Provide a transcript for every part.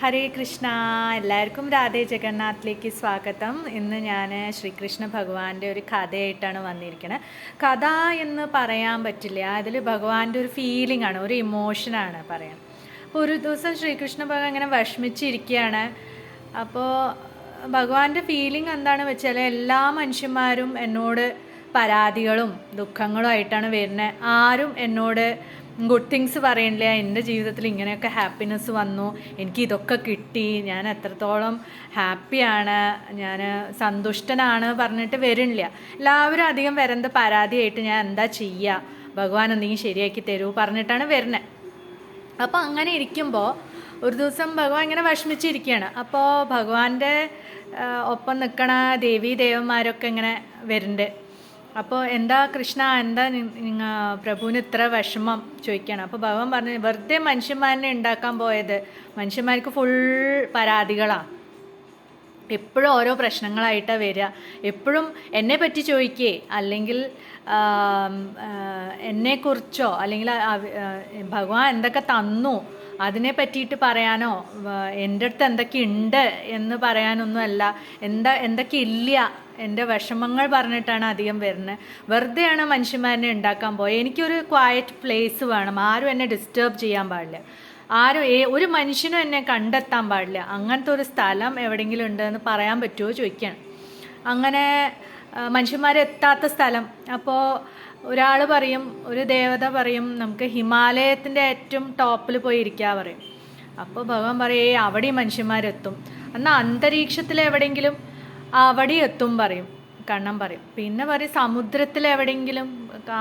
ഹരേ കൃഷ്ണ. എല്ലാവർക്കും രാധേ ജഗന്നാഥിലേക്ക് സ്വാഗതം. ഇന്ന് ഞാൻ ശ്രീകൃഷ്ണ ഭഗവാന്റെ ഒരു കഥയായിട്ടാണ് വന്നിരിക്കുന്നത്. കഥ എന്ന് പറയാൻ പറ്റില്ല, അതിൽ ഭഗവാന്റെ ഒരു ഫീലിംഗ് ആണ്, ഒരു ഇമോഷനാണ് പറയാൻ. അപ്പോൾ ഒരു ദിവസം ശ്രീകൃഷ്ണ ഭഗവാൻ ഇങ്ങനെ വിഷമിച്ചിരിക്കുകയാണ്. അപ്പോൾ ഭഗവാന്റെ ഫീലിംഗ് എന്താണെന്ന് വെച്ചാൽ, എല്ലാ മനുഷ്യന്മാരും എന്നോട് പരാതികളും ദുഃഖങ്ങളും ആയിട്ടാണ് വരുന്നത്. ആരും എന്നോട് ഗുഡ് തിങ്സ് പറയണില്ല. എൻ്റെ ജീവിതത്തിൽ ഇങ്ങനെയൊക്കെ ഹാപ്പിനെസ് വന്നു, എനിക്ക് ഇതൊക്കെ കിട്ടി, ഞാൻ എത്രത്തോളം ഹാപ്പിയാണ്, ഞാൻ സന്തുഷ്ടനാണ് പറഞ്ഞിട്ട് വരുന്നില്ല. എല്ലാവരും അധികം വരുന്നത് പരാതിയായിട്ട് ഞാൻ എന്താ ചെയ്യുക, ഭഗവാൻ എന്തെങ്കിലും ശരിയാക്കി തരൂ പറഞ്ഞിട്ടാണ് വരുന്നത്. അപ്പോൾ അങ്ങനെ ഇരിക്കുമ്പോൾ ഒരു ദിവസം ഭഗവാൻ ഇങ്ങനെ വിഷമിച്ചിരിക്കുകയാണ്. അപ്പോൾ ഭഗവാന്റെ ഒപ്പം നിൽക്കണ ദേവീ ദേവന്മാരൊക്കെ ഇങ്ങനെ വരുന്നുണ്ട്. അപ്പോൾ എന്താ കൃഷ്ണ, എന്താ പ്രഭുവിന് ഇത്ര വിഷമം ചോദിക്കുകയാണ്. അപ്പോൾ ഭഗവാൻ പറഞ്ഞു, വെറുതെ മനുഷ്യന്മാരെ ഉണ്ടാക്കാൻ പോയത്, മനുഷ്യന്മാർക്ക് ഫുൾ പരാതികളാണ്, എപ്പോഴും ഓരോ പ്രശ്നങ്ങളായിട്ടാണ് വരിക, എപ്പോഴും എന്നെ പറ്റി ചോദിക്കേ, അല്ലെങ്കിൽ എന്നെക്കുറിച്ചോ, അല്ലെങ്കിൽ ഭഗവാൻ എന്തൊക്കെ തന്നു അതിനെ പറ്റിയിട്ട് പറയാനോ, എൻ്റെ അടുത്ത് എന്തൊക്കെ ഉണ്ട് എന്ന് പറയാനൊന്നുമല്ല, എന്തൊക്കെ ഇല്ല, എൻ്റെ വിഷമങ്ങൾ പറഞ്ഞിട്ടാണ് അധികം വരുന്നത്. വെറുതെയാണ് മനുഷ്യന്മാരെ ഉണ്ടാക്കാൻ പോയത്. എനിക്കൊരു ക്വയറ്റ് പ്ലേസ് വേണം, ആരും എന്നെ ഡിസ്റ്റർബ് ചെയ്യാൻ പാടില്ല, ആരും ഒരു മനുഷ്യനും എന്നെ കണ്ടെത്താൻ പാടില്ല, അങ്ങനത്തെ ഒരു സ്ഥലം എവിടെയെങ്കിലും ഉണ്ടെന്ന് പറയാൻ പറ്റുമോ ചോദിക്കുകയാണ്. അങ്ങനെ മനുഷ്യന്മാരെത്താത്ത സ്ഥലം. അപ്പോൾ ഒരാൾ പറയും, ഒരു ദേവത പറയും, നമുക്ക് ഹിമാലയത്തിൻ്റെ ഏറ്റവും ടോപ്പിൽ പോയി ഇരിക്കുക പറയും. അപ്പോൾ ഭഗവാൻ പറയും, അവിടെയും മനുഷ്യന്മാരെത്തും. എന്നാൽ അന്തരീക്ഷത്തിൽ എവിടെയെങ്കിലും അവിടെ എത്തും പറയും, കണ്ണം പറയും. പിന്നെ പറയും, സമുദ്രത്തിൽ എവിടെയെങ്കിലും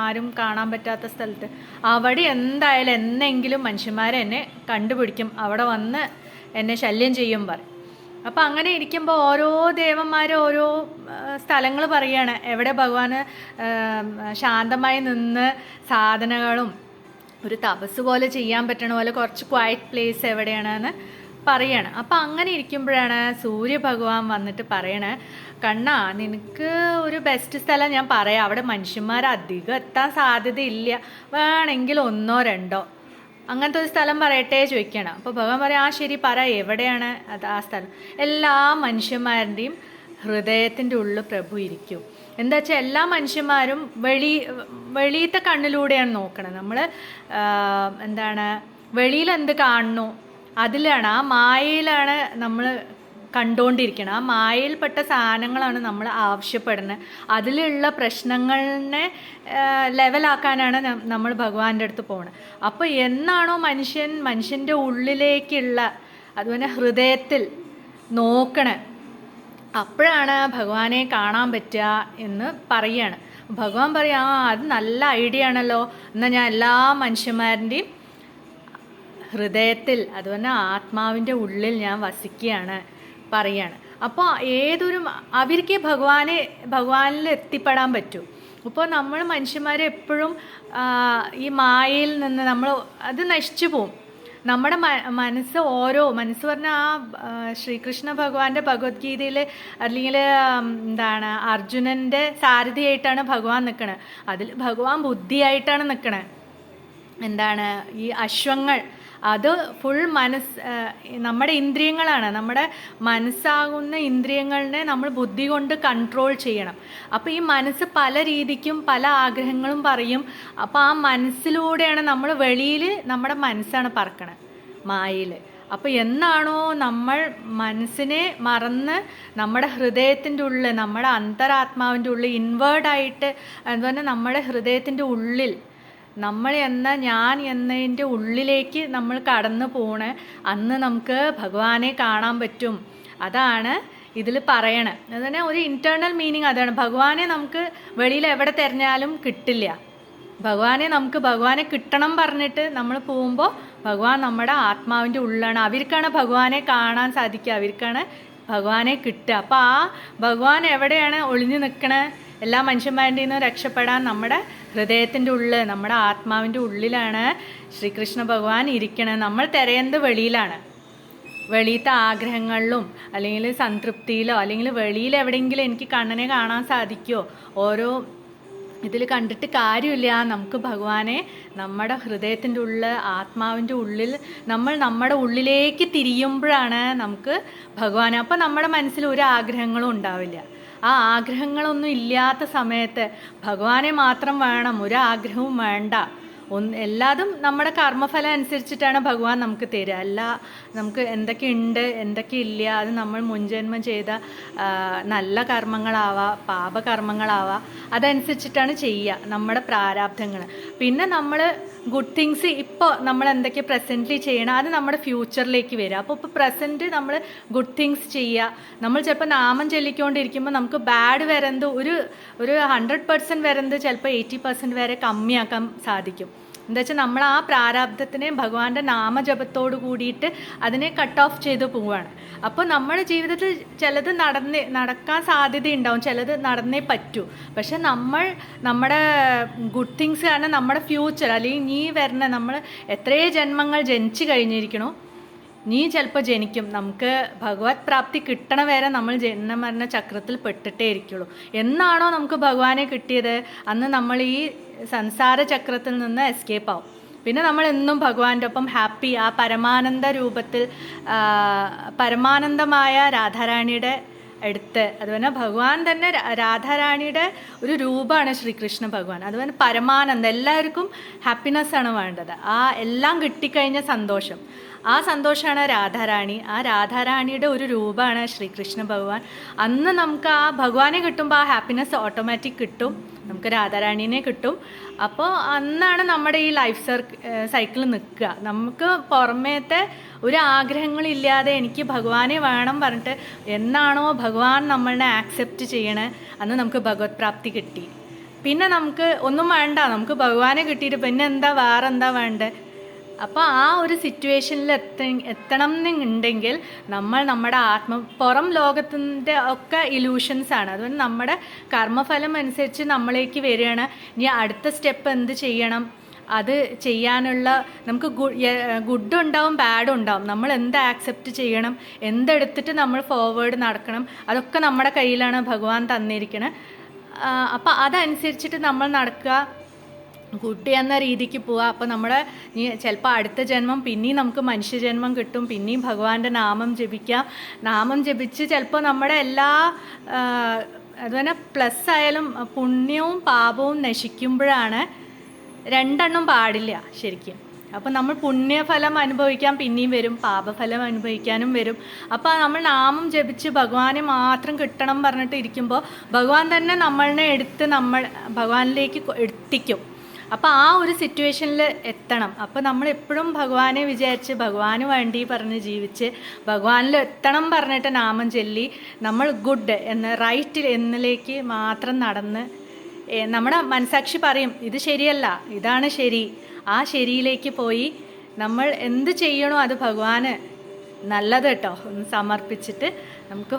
ആരും കാണാൻ പറ്റാത്ത സ്ഥലത്ത്, അവിടെ എന്തായാലും എന്നെങ്കിലും മനുഷ്യന്മാരെ എന്നെ കണ്ടുപിടിക്കും, അവിടെ വന്ന് എന്നെ ശല്യം ചെയ്യും പറയും. അപ്പോൾ അങ്ങനെ ഇരിക്കുമ്പോൾ ഓരോ ദേവന്മാരും ഓരോ സ്ഥലങ്ങൾ പറയുകയാണ്, എവിടെ ഭഗവാന് ശാന്തമായി നിന്ന് സാധനകളും ഒരു തപസ് പോലെ ചെയ്യാൻ പറ്റണ പോലെ കുറച്ച് ക്വയറ്റ് പ്ലേസ് എവിടെയാണെന്ന് പറയാണ്. അപ്പം അങ്ങനെ ഇരിക്കുമ്പോഴാണ് സൂര്യഭഗവാൻ വന്നിട്ട് പറയണേ, കണ്ണാ, നിനക്ക് ഒരു ബെസ്റ്റ് സ്ഥലം ഞാൻ പറയാം, അവിടെ മനുഷ്യന്മാർ അധികം എത്താൻ സാധ്യതയില്ല, വേണമെങ്കിൽ 1 or 2 അങ്ങനത്തെ ഒരു സ്ഥലം പറയട്ടെ ചോദിക്കണം. അപ്പോൾ ഭഗവാൻ പറയാം, ആ ശരി പറ, എവിടെയാണ് അത് ആ സ്ഥലം? എല്ലാ മനുഷ്യന്മാരുടെയും ഹൃദയത്തിൻ്റെ ഉള്ളിൽ പ്രഭു ഇരിക്കും. എന്താ വെച്ചാൽ എല്ലാ മനുഷ്യന്മാരും വെളിയിലത്തെ കണ്ണിലൂടെയാണ് നോക്കണം. നമ്മൾ എന്താണ് വെളിയിൽ എന്ത് കാണുന്നു അതിലാണ്, ആ മായയിലാണ് നമ്മൾ കണ്ടുകൊണ്ടിരിക്കണം. ആ മായയിൽപ്പെട്ട സാധനങ്ങളാണ് നമ്മൾ ആവശ്യപ്പെടുന്നത്. അതിലുള്ള പ്രശ്നങ്ങളിനെ ലെവലാക്കാനാണ് നമ്മൾ ഭഗവാന്റെ അടുത്ത് പോകുന്നത്. അപ്പോൾ എന്നാണോ മനുഷ്യൻ്റെ ഉള്ളിലേക്കുള്ള, അതുപോലെ ഹൃദയത്തിൽ നോക്കണേ, അപ്പോഴാണ് ഭഗവാനെ കാണാൻ പറ്റുക എന്ന് പറയുകയാണ്. ഭഗവാൻ പറയാം, അത് നല്ല ഐഡിയ ആണല്ലോ, എന്നാൽ ഞാൻ എല്ലാ മനുഷ്യന്മാരുടെയും ഹൃദയത്തിൽ, അതുപോലെ ആത്മാവിൻ്റെ ഉള്ളിൽ ഞാൻ വസിക്കുകയാണ് പറയാണ്. അപ്പോൾ അവർക്ക് ഭഗവാനിൽ എത്തിപ്പെടാൻ പറ്റും. ഇപ്പോൾ നമ്മൾ മനുഷ്യന്മാരെ എപ്പോഴും ഈ മായയിൽ നിന്ന് അത് നശിച്ചു പോവും. നമ്മുടെ മനസ്സ് പറഞ്ഞാൽ ആ ശ്രീകൃഷ്ണ ഭഗവാന്റെ ഭഗവത്ഗീതയിൽ, അല്ലെങ്കിൽ എന്താണ് അർജുനൻ്റെ സാരഥിയായിട്ടാണ് ഭഗവാൻ നിൽക്കണത്. അതിൽ ഭഗവാൻ ബുദ്ധിയായിട്ടാണ് നിൽക്കണത്. എന്താണ് ഈ അശ്വങ്ങൾ, അത് ഫുൾ നമ്മുടെ ഇന്ദ്രിയങ്ങളാണ്. നമ്മുടെ മനസ്സാകുന്ന ഇന്ദ്രിയങ്ങളിനെ നമ്മൾ ബുദ്ധി കൊണ്ട് കൺട്രോൾ ചെയ്യണം. അപ്പോൾ ഈ മനസ്സ് പല രീതിക്കും പല ആഗ്രഹങ്ങളും പറയും. അപ്പോൾ ആ മനസ്സിലൂടെയാണ് നമ്മൾ വെളിയിൽ, നമ്മുടെ മനസ്സാണ് പറക്കണത് മായയിൽ. അപ്പോൾ എന്നാണോ നമ്മൾ മനസ്സിനെ മറന്ന് നമ്മുടെ ഹൃദയത്തിൻ്റെ ഉള്ളിൽ, നമ്മുടെ അന്തരാത്മാവിൻ്റെ ഉള്ളിൽ ഇൻവേർഡായിട്ട്, അതുപോലെ നമ്മുടെ ഹൃദയത്തിൻ്റെ ഉള്ളിൽ നമ്മൾ ഞാൻ എന്നതിൻ്റെ ഉള്ളിലേക്ക് നമ്മൾ കടന്നു പോണേ, അന്ന് നമുക്ക് ഭഗവാനെ കാണാൻ പറ്റും. അതാണ് ഇതിൽ പറയണത്. അതുതന്നെ ഒരു ഇൻറ്റേർണൽ മീനിങ് അതാണ്. ഭഗവാനെ നമുക്ക് വെളിയിൽ എവിടെ തിരഞ്ഞാലും കിട്ടില്ല. ഭഗവാനെ കിട്ടണം പറഞ്ഞിട്ട് നമ്മൾ പോകുമ്പോൾ ഭഗവാൻ നമ്മുടെ ആത്മാവിൻ്റെ ഉള്ളിലാണ്. അവർക്കാണ് ഭഗവാനെ കാണാൻ സാധിക്കുക, അവർക്കാണ് ഭഗവാനെ കിട്ടുക. അപ്പോൾ ആ ഭഗവാൻ എവിടെയാണ് ഒളിഞ്ഞു നിൽക്കണേ, എല്ലാ മനുഷ്യന്മാരുടെ നിന്നും രക്ഷപ്പെടാൻ നമ്മുടെ ഹൃദയത്തിൻ്റെ ഉള്ളിൽ, നമ്മുടെ ആത്മാവിൻ്റെ ഉള്ളിലാണ് ശ്രീകൃഷ്ണ ഭഗവാൻ ഇരിക്കണത്. നമ്മൾ തിരയുന്നത് വെളിയിലാണ്. വെളിയിലത്തെ ആഗ്രഹങ്ങളിലും, അല്ലെങ്കിൽ സംതൃപ്തിയിലോ, അല്ലെങ്കിൽ വെളിയിൽ എവിടെയെങ്കിലും എനിക്ക് കണ്ണനെ കാണാൻ സാധിക്കുമോ, ഓരോ ഇതിൽ കണ്ടിട്ട് കാര്യമില്ല. നമുക്ക് ഭഗവാനെ നമ്മുടെ ഹൃദയത്തിൻ്റെ ഉള്ളിൽ, ആത്മാവിൻ്റെ ഉള്ളിൽ നമ്മുടെ ഉള്ളിലേക്ക് തിരിയുമ്പോഴാണ് നമുക്ക് ഭഗവാനെ. അപ്പോൾ നമ്മുടെ മനസ്സിൽ ഒരു ആഗ്രഹങ്ങളും ഉണ്ടാവില്ല. ആ ആഗ്രഹങ്ങളൊന്നും ഇല്ലാത്ത സമയത്ത് ഭഗവാനെ മാത്രം വേണം, ഒരു ആഗ്രഹവും വേണ്ട. എല്ലാതും നമ്മുടെ കർമ്മഫലം അനുസരിച്ചിട്ടാണ് ഭഗവാൻ നമുക്ക് തരിക. അല്ല നമുക്ക് എന്തൊക്കെ ഉണ്ട് എന്തൊക്കെ ഇല്ല, അത് നമ്മൾ മുൻജന്മം ചെയ്ത നല്ല കർമ്മങ്ങളാവാം പാപകർമ്മങ്ങളാവാം, അതനുസരിച്ചിട്ടാണ് ചെയ്യുക നമ്മുടെ പ്രാരാബ്ധങ്ങൾ. പിന്നെ നമ്മൾ ഗുഡ് തിങ്സ് ഇപ്പോൾ നമ്മൾ എന്തൊക്കെ പ്രസൻ്റ്ലി ചെയ്യണം അത് നമ്മുടെ ഫ്യൂച്ചറിലേക്ക് വരിക. അപ്പോൾ ഇപ്പോൾ പ്രസൻറ്റ് നമ്മൾ ഗുഡ് തിങ്സ് ചെയ്യുക. നമ്മൾ ചിലപ്പോൾ നാമം ചൊല്ലിക്കൊണ്ടിരിക്കുമ്പോൾ നമുക്ക് ബാഡ് വരുന്നത് ഒരു 100% വരുന്നത് ചിലപ്പോൾ 80% വരെ കമ്മിയാക്കാൻ സാധിക്കും. എന്താ വെച്ചാൽ നമ്മൾ ആ പ്രാരാബ്ധത്തിനെ ഭഗവാന്റെ നാമജപത്തോട് കൂടിയിട്ട് അതിനെ കട്ട് ഓഫ് ചെയ്ത് പോവുകയാണ്. അപ്പോൾ നമ്മുടെ ജീവിതത്തിൽ ചിലത് നടക്കാൻ സാധ്യതയുണ്ടാവും, ചിലത് നടന്നേ പറ്റൂ. പക്ഷെ നമ്മുടെ ഗുഡ് തിങ്സ് ആണ് നമ്മുടെ ഫ്യൂച്ചർ. അല്ലെങ്കിൽ നീ വരുന്ന നമ്മൾ എത്രയോ ജന്മങ്ങൾ ജനിച്ചു കഴിഞ്ഞിരിക്കണോ, നീ ചിലപ്പോൾ ജനിക്കും. നമുക്ക് ഭഗവത് പ്രാപ്തി കിട്ടണ വരെ നമ്മൾ ജന്മമരണ ചക്രത്തിൽ പെട്ടിട്ടേ ഇരിക്കുള്ളൂ. എന്നാണോ നമുക്ക് ഭഗവാനെ കിട്ടിയത് അന്ന് നമ്മൾ ഈ സംസാര ചക്രത്തിൽ നിന്ന് എസ്കേപ്പ് ആവും. പിന്നെ നമ്മൾ എന്നും ഭഗവാന്റെ ഒപ്പം ഹാപ്പി, ആ പരമാനന്ദ രൂപത്തിൽ, പരമാനന്ദമായ രാധാറാണിയുടെ അടുത്ത്. അതുപോലെ ഭഗവാൻ തന്നെ രാധാറാണിയുടെ ഒരു രൂപമാണ് ശ്രീകൃഷ്ണ ഭഗവാൻ. അതുപോലെ പരമാനന്ദം, എല്ലാവർക്കും ഹാപ്പിനെസ്സാണ് വേണ്ടത്. ആ എല്ലാം കിട്ടിക്കഴിഞ്ഞ സന്തോഷം, ആ സന്തോഷമാണ് രാധാറാണി. ആ രാധാറാണിയുടെ ഒരു രൂപമാണ് ശ്രീകൃഷ്ണ ഭഗവാൻ. അന്ന് നമുക്ക് ആ ഭഗവാനെ കിട്ടുമ്പോൾ ആ ഹാപ്പിനെസ് ഓട്ടോമാറ്റിക് കിട്ടും, നമുക്ക് രാധാറാണീനെ കിട്ടും. അപ്പോൾ അന്നാണ് നമ്മുടെ ഈ ലൈഫ് സൈക്കിൾ നിൽക്കുക. നമുക്ക് പുറമേത്തെ ഒരു ആഗ്രഹങ്ങളില്ലാതെ എനിക്ക് ഭഗവാനെ വേണം പറഞ്ഞിട്ട് എന്നാണോ ഭഗവാൻ നമ്മളുടെ ആക്സെപ്റ്റ് ചെയ്യണേ അന്ന് നമുക്ക് ഭഗവത് പ്രാപ്തി കിട്ടി. പിന്നെ നമുക്ക് ഒന്നും വേണ്ട, നമുക്ക് ഭഗവാനെ കിട്ടിയിട്ട് പിന്നെ വേറെ എന്താ വേണ്ടത്? അപ്പോൾ ആ ഒരു സിറ്റുവേഷനിൽ എത്തണം എന്നുണ്ടെങ്കിൽ നമ്മുടെ പുറം ലോകത്തിൻ്റെ ഒക്കെ ഇലൂഷൻസാണ്. അതുകൊണ്ട് നമ്മുടെ കർമ്മഫലം അനുസരിച്ച് നമ്മളിലേക്ക് വരികയാണ്. ഇനി അടുത്ത സ്റ്റെപ്പ് എന്ത് ചെയ്യണം, അത് ചെയ്യാനുള്ള നമുക്ക് ഗുഡ് ഉണ്ടാവും ബാഡ് ഉണ്ടാവും. നമ്മൾ എന്ത് ആക്സെപ്റ്റ് ചെയ്യണം, എന്തെടുത്തിട്ട് നമ്മൾ ഫോർവേഡ് നടക്കണം, അതൊക്കെ നമ്മുടെ കയ്യിലാണ് ഭഗവാൻ തന്നിരിക്കുന്നത്. അപ്പോൾ അതനുസരിച്ചിട്ട് നമ്മൾ നടക്കുക, ഗുഡ് എന്ന രീതിക്ക് പോവുക. അപ്പോൾ നമ്മുടെ ചിലപ്പോൾ അടുത്ത ജന്മം പിന്നെയും നമുക്ക് മനുഷ്യജന്മം കിട്ടും, പിന്നെയും ഭഗവാന്റെ നാമം ജപിക്കാം. നാമം ജപിച്ച് ചിലപ്പോൾ നമ്മുടെ എല്ലാ അതുപോലെ പ്ലസ് ആയാലും പുണ്യവും പാപവും നശിക്കുമ്പോഴാണ്, രണ്ടെണ്ണം പാടില്ല ശരിക്കും. അപ്പോൾ നമ്മൾ പുണ്യഫലം അനുഭവിക്കാൻ പിന്നെയും വരും, പാപഫലം അനുഭവിക്കാനും വരും. അപ്പോൾ നമ്മൾ നാമം ജപിച്ച് ഭഗവാനെ മാത്രം കിട്ടണം പറഞ്ഞിട്ട് ഇരിക്കുമ്പോൾ ഭഗവാൻ തന്നെ നമ്മളെ എടുത്ത് ഭഗവാനിലേക്ക് എത്തിക്കും. അപ്പോൾ ആ ഒരു സിറ്റുവേഷനിൽ എത്തണം. അപ്പോൾ നമ്മൾ എപ്പോഴും ഭഗവാനെ വിചാരിച്ച് ഭഗവാന് വേണ്ടി പറഞ്ഞ് ജീവിച്ച് ഭഗവാനിൽ എത്തണം പറഞ്ഞിട്ട് നാമം ചൊല്ലി നമ്മൾ ഗുഡ് റൈറ്റ് എന്നിലേക്ക് മാത്രം നടന്ന് നമ്മുടെ മനസാക്ഷി പറയും ഇത് ശരിയല്ല, ഇതാണ് ശരി. ആ ശരിയിലേക്ക് പോയി നമ്മൾ എന്ത് ചെയ്യണോ അത് ഭഗവാന് നല്ലത് കേട്ടോ ഒന്ന് സമർപ്പിച്ചിട്ട് നമുക്ക്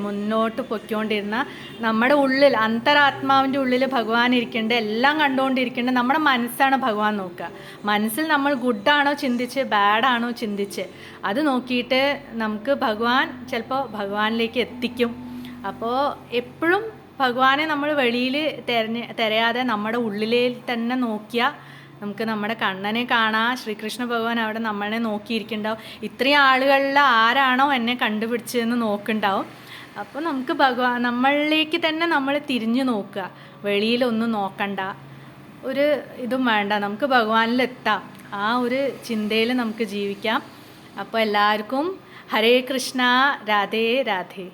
മുന്നോട്ട് പൊയ്ക്കൊണ്ടിരുന്ന നമ്മുടെ ഉള്ളിൽ, അന്തരാത്മാവിൻ്റെ ഉള്ളിൽ ഭഗവാൻ ഇരിക്കേണ്ട, എല്ലാം കണ്ടുകൊണ്ടിരിക്കേണ്ട നമ്മുടെ മനസ്സാണ് ഭഗവാൻ നോക്കുക. മനസ്സിൽ നമ്മൾ ഗുഡാണോ ചിന്തിച്ച് ബാഡാണോ ചിന്തിച്ച് അത് നോക്കിയിട്ട് നമുക്ക് ഭഗവാൻ ചിലപ്പോൾ ഭഗവാനിലേക്ക് എത്തിക്കും. അപ്പോൾ എപ്പോഴും ഭഗവാനെ നമ്മൾ വെളിയിൽ തിരയാതെ നമ്മുടെ ഉള്ളിലേ തന്നെ നോക്കിയാൽ നമുക്ക് നമ്മുടെ കണ്ണനെ കാണാം. ശ്രീകൃഷ്ണ ഭഗവാൻ അവിടെ നമ്മളെ നോക്കിയിരിക്കുന്നുണ്ടാവും. ഇത്രയും ആളുകളിൽ ആരാണോ എന്നെ കണ്ടുപിടിച്ചതെന്ന് നോക്കുന്നുണ്ടാവും. അപ്പോൾ നമുക്ക് നമ്മളിലേക്ക് തന്നെ നമ്മൾ തിരിഞ്ഞു നോക്കുക, വെളിയിലൊന്നും നോക്കണ്ട, ഒരു ഇതും വേണ്ട, നമുക്ക് ഭഗവാനിലെത്താം. ആ ഒരു ചിന്തയിൽ നമുക്ക് ജീവിക്കാം. അപ്പോൾ എല്ലാവർക്കും ഹരേ കൃഷ്ണ, രാധേ രാധേ.